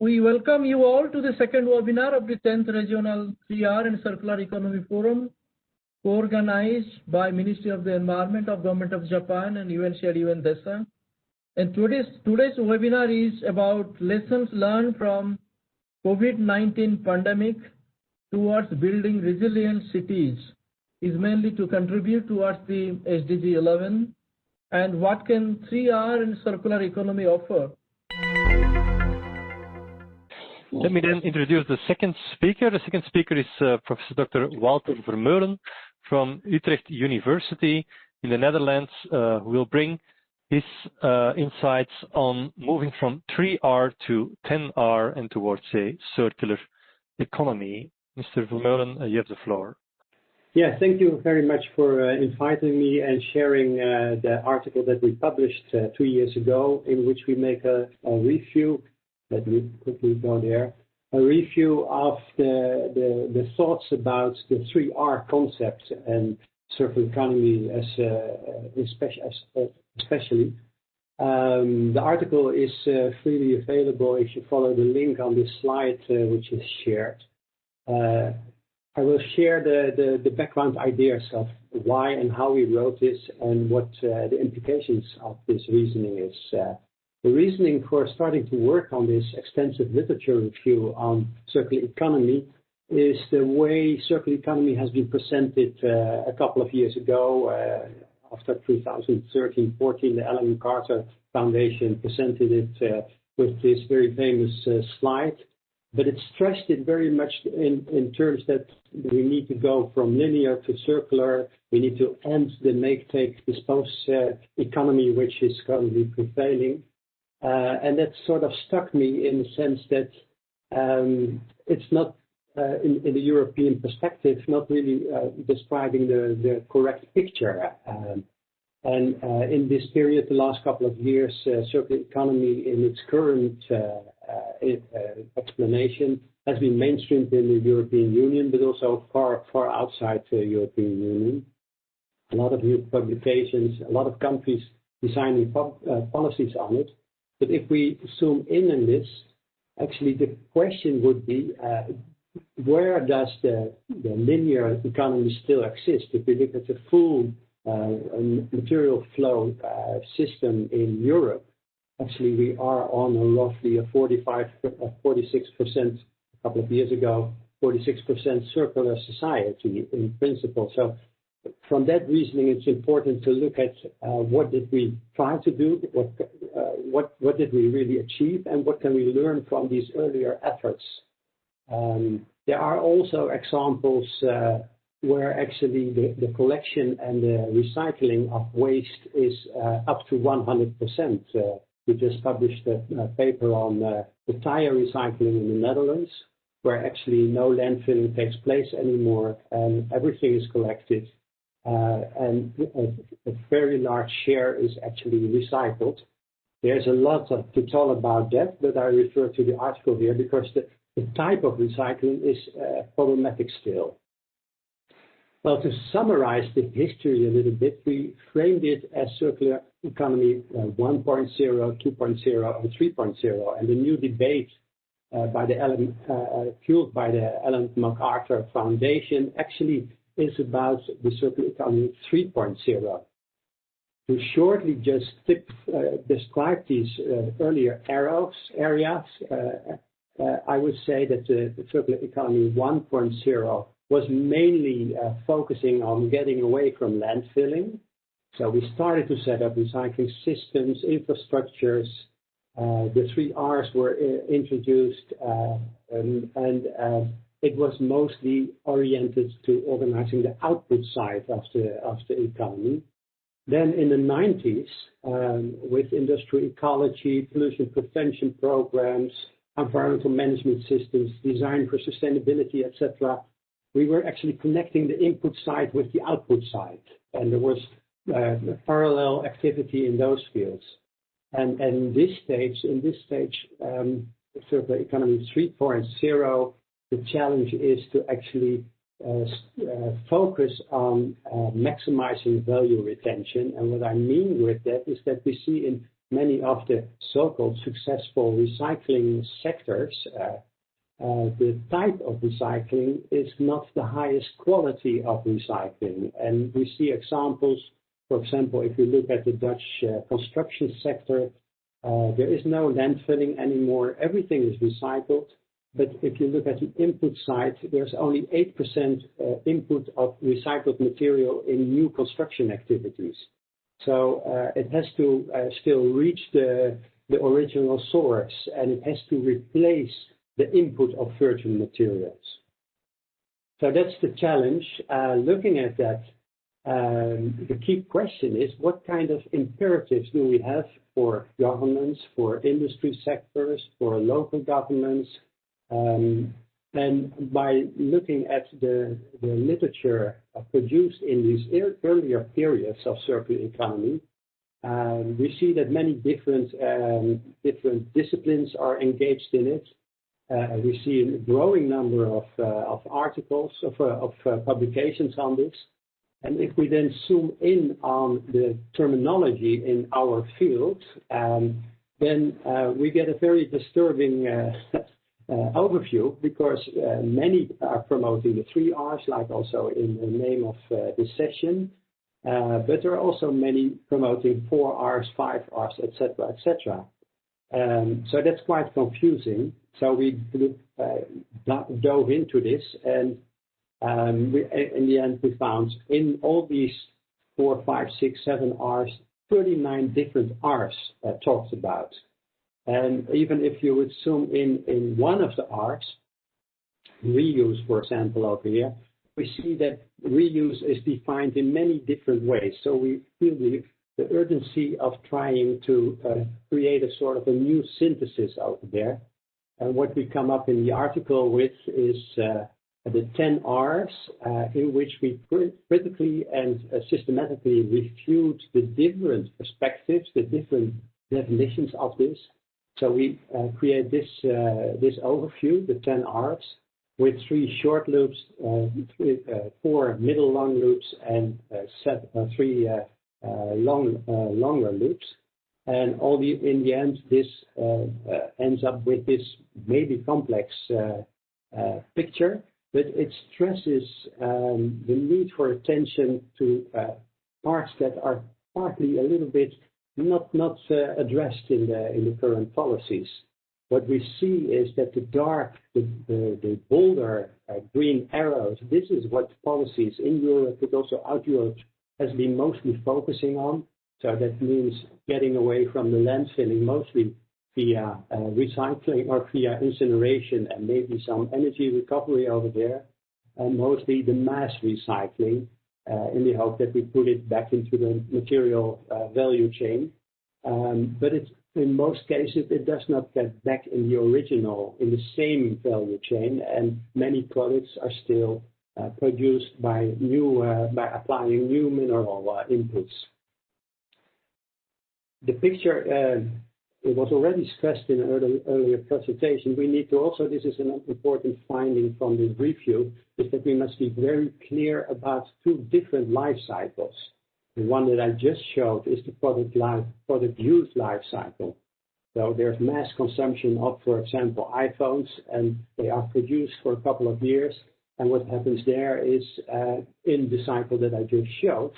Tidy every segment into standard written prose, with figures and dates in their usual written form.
We welcome you all to the second webinar of the 10th Regional 3R and Circular Economy Forum, organized by Ministry of the Environment of Government of Japan and UNCR DESA. And today's webinar is about lessons learned from COVID-19 pandemic towards building resilient cities, is mainly to contribute towards the SDG 11, and what can 3R and circular economy offer. Let me then introduce the second speaker. The second speaker is Professor Dr. Walter Vermeulen from Utrecht University in the Netherlands, who will bring his insights on moving from 3R to 10R and towards a circular economy. Mr. Vermeulen, you have the floor. Yeah, thank you very much for inviting me and sharing the article that we published 2 years ago, in which we make a review. Let me quickly go there. A review of the thoughts about the 3R concept and circular economy especially. The article is freely available if you follow the link on this slide, which is shared. I will share the background ideas of why and how we wrote this and what the implications of this reasoning is. The reasoning for starting to work on this extensive literature review on circular economy is the way circular economy has been presented a couple of years ago. After 2013-14, the Ellen MacArthur Foundation presented it with this very famous slide. But it stressed it very much in terms that we need to go from linear to circular. We need to end the make, take, dispose economy, which is currently prevailing. And that sort of struck me in the sense that it's not, in the European perspective, not really describing the correct picture. And in this period, the last couple of years, circular economy in its current explanation has been mainstreamed in the European Union, but also far outside the European Union. A lot of new publications, a lot of countries designing policies on it. But if we zoom in on this, actually the question would be, where does the linear economy still exist? If we look at the full material flow system in Europe, actually we are on a roughly a 46%, a couple of years ago, 46% circular society in principle. So from that reasoning, it's important to look at what did we try to do, what did we really achieve, and what can we learn from these earlier efforts. There are also examples where actually the collection and the recycling of waste is up to 100%. We just published a paper on the tire recycling in the Netherlands, where actually no landfilling takes place anymore and everything is collected. And a very large share is actually recycled. There's a lot to tell about that, but I refer to the article here because the type of recycling is problematic still. Well, to summarize the history a little bit, we framed it as circular economy 1.0, 2.0, and 3.0, and the new debate fueled by the Ellen MacArthur Foundation actually is about the circular economy 3.0. To shortly just describe these earlier areas, I would say that the circular economy 1.0 was mainly focusing on getting away from landfilling. So we started to set up recycling systems, infrastructures. The 3 R's were introduced, and it was mostly oriented to organizing the output side of the economy. Then in the 90s, with industrial ecology, pollution prevention programs, environmental management systems, design for sustainability, etc., we were actually connecting the input side with the output side, and there was parallel activity in those fields. And in this stage, circular economy 3.0, the challenge is to actually focus on maximizing value retention. And what I mean with that is that we see in many of the so-called successful recycling sectors, the type of recycling is not the highest quality of recycling. And we see examples, for example, if you look at the Dutch construction sector, there is no landfilling anymore. Everything is recycled. But if you look at the input side, there's only 8% input of recycled material in new construction activities. So it has to still reach the original source, and it has to replace the input of virgin materials. So that's the challenge. Looking at that, the key question is what kind of imperatives do we have for governments, for industry sectors, for local governments? And by looking at the literature produced in these earlier periods of circular economy, we see that many different disciplines are engaged in it. We see a growing number of articles, of publications on this. And if we then zoom in on the terminology in our field, then we get a very disturbing overview, because many are promoting the 3 R's, like also in the name of this session, but there are also many promoting 4 R's, 5 R's, etc., etc. So that's quite confusing. So we dove into this, and in the end we found in all these 4, 5, 6, 7 R's, 39 different R's talked about. And even if you would zoom in one of the R's, reuse, for example, over here, we see that reuse is defined in many different ways. So we feel the urgency of trying to create a sort of a new synthesis over there. And what we come up in the article with is the 10 R's, in which we critically and systematically refute the different perspectives, the different definitions of this. So we create this overview, the 10 R's, with 3 short loops, 4 middle long loops, and 3 longer loops. And in the end, this ends up with this maybe complex picture, but it stresses the need for attention to parts that are partly a little bit not addressed in the current policies. What we see is that the bolder green arrows, this is what policies in Europe, but also out Europe, has been mostly focusing on. So that means getting away from the landfilling, mostly via recycling or via incineration and maybe some energy recovery over there, and mostly the mass recycling, in the hope that we put it back into the material value chain. But in most cases, it does not get back in the same value chain, and many products are still produced by applying new mineral inputs. The picture, it was already stressed in an earlier presentation. We need to also, this is an important finding from this review, is that we must be very clear about 2 different life cycles. The one that I just showed is the product use life cycle. So there's mass consumption of, for example, iPhones, and they are produced for a couple of years. And what happens there is in the cycle that I just showed.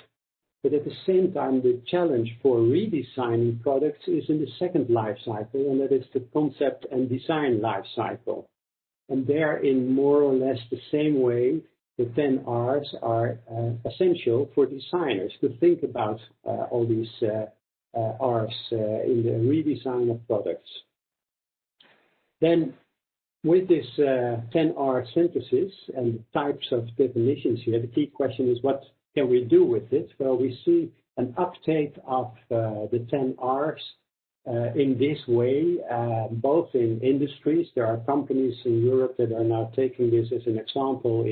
But at the same time, the challenge for redesigning products is in the second life cycle, and that is the concept and design life cycle. And there, in more or less the same way, the 10 R's are essential for designers to think about all these R's in the redesign of products. Then, with this 10 R synthesis and types of definitions here, the key question is what can we do with it? Well, we see an uptake of the 10 R's in this way, both in industries. There are companies in Europe that are now taking this as an example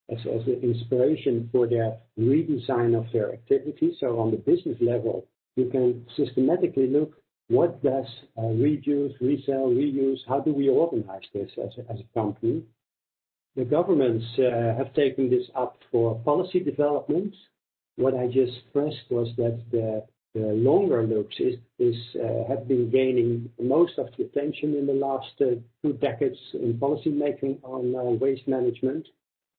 as an inspiration for their redesign of their activities. So on the business level, you can systematically look, what does reduce, resell, reuse, how do we organize this as a company? The governments have taken this up for policy development. What I just stressed was that the longer loops have been gaining most of the attention in the last 2 decades in policy making on waste management.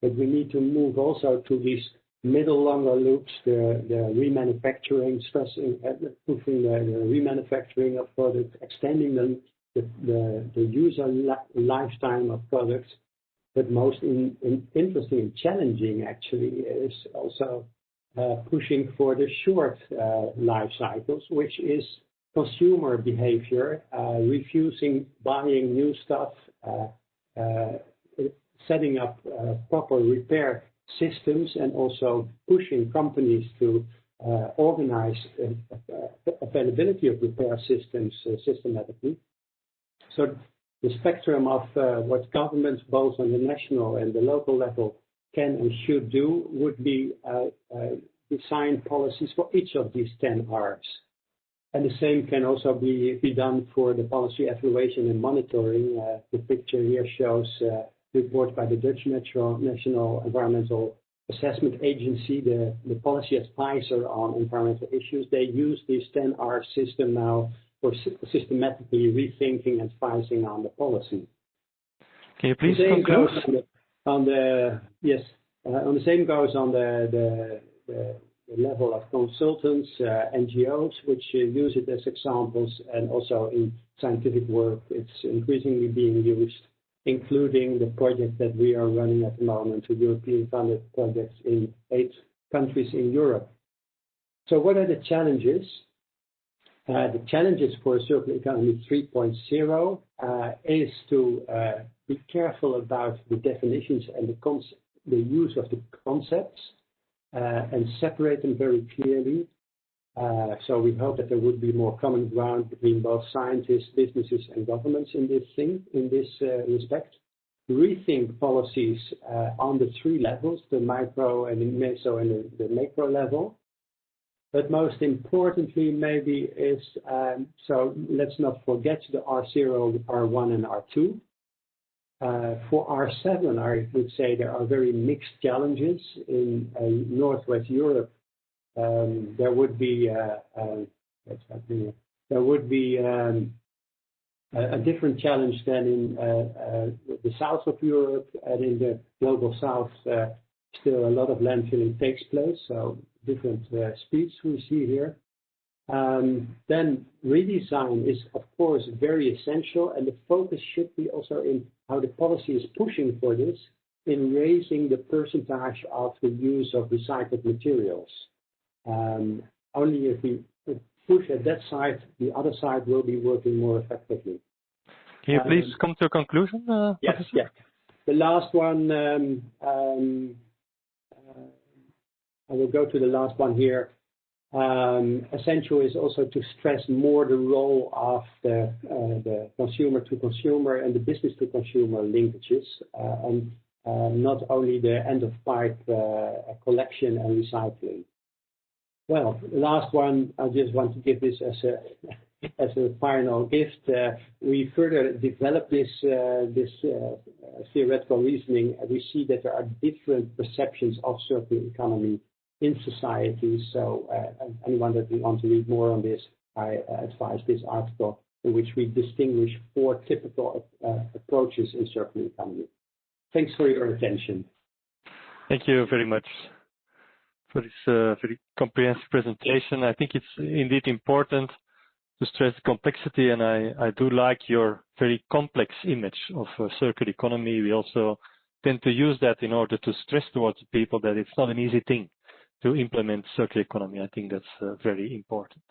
But we need to move also to these middle longer loops, the remanufacturing, pushing the remanufacturing of products, extending the user lifetime of products. But most interesting and challenging actually is also pushing for the short life cycles, which is consumer behavior, refusing buying new stuff, setting up proper repair systems, and also pushing companies to organize availability of repair systems systematically. So the spectrum of what governments, both on the national and the local level, can and should do would be design policies for each of these 10 R's. And the same can also be done for the policy evaluation and monitoring. The picture here shows a report by the Dutch National Environmental Assessment Agency, the policy advisor on environmental issues. They use this 10R system now for systematically rethinking and advising on the policy. Can you please conclude? The same goes on the level of consultants, NGOs, which use it as examples, and also in scientific work, it's increasingly being used, including the project that we are running at the moment, the European-funded projects in 8 countries in Europe. So what are the challenges? The challenges for Circular Economy 3.0 is to be careful about the definitions and the use of the concepts and separate them very clearly. So we hope that there would be more common ground between both scientists, businesses, and governments in this respect. Rethink policies on the 3 levels, the micro and the meso and the macro level. But most importantly, maybe is, so let's not forget the R0, R1, and R2. For R7, I would say there are very mixed challenges in Northwest Europe. There would be a different challenge than in the south of Europe, and in the global south, still a lot of landfilling takes place. So different speeds we see here. Then redesign is, of course, very essential, and the focus should be also in how the policy is pushing for this, in raising the percentage of the use of recycled materials. Only if we push at that side, the other side will be working more effectively. Can you please come to a conclusion? Yes. The last one, I will go to the last one here. Essential is also to stress more the role of the consumer to consumer and the business to consumer linkages, and not only the end of pipe collection and recycling. Well, the last one, I just want to give this as a final gift. We further develop this theoretical reasoning, and we see that there are different perceptions of circular economy in society. So anyone that wants to read more on this, I advise this article, in which we distinguish 4 typical approaches in circular economy. Thanks for your attention. Thank you very much for this very comprehensive presentation. I think it's indeed important to stress complexity, and I do like your very complex image of circular economy. We also tend to use that in order to stress towards people that it's not an easy thing to implement circular economy. I think that's very important.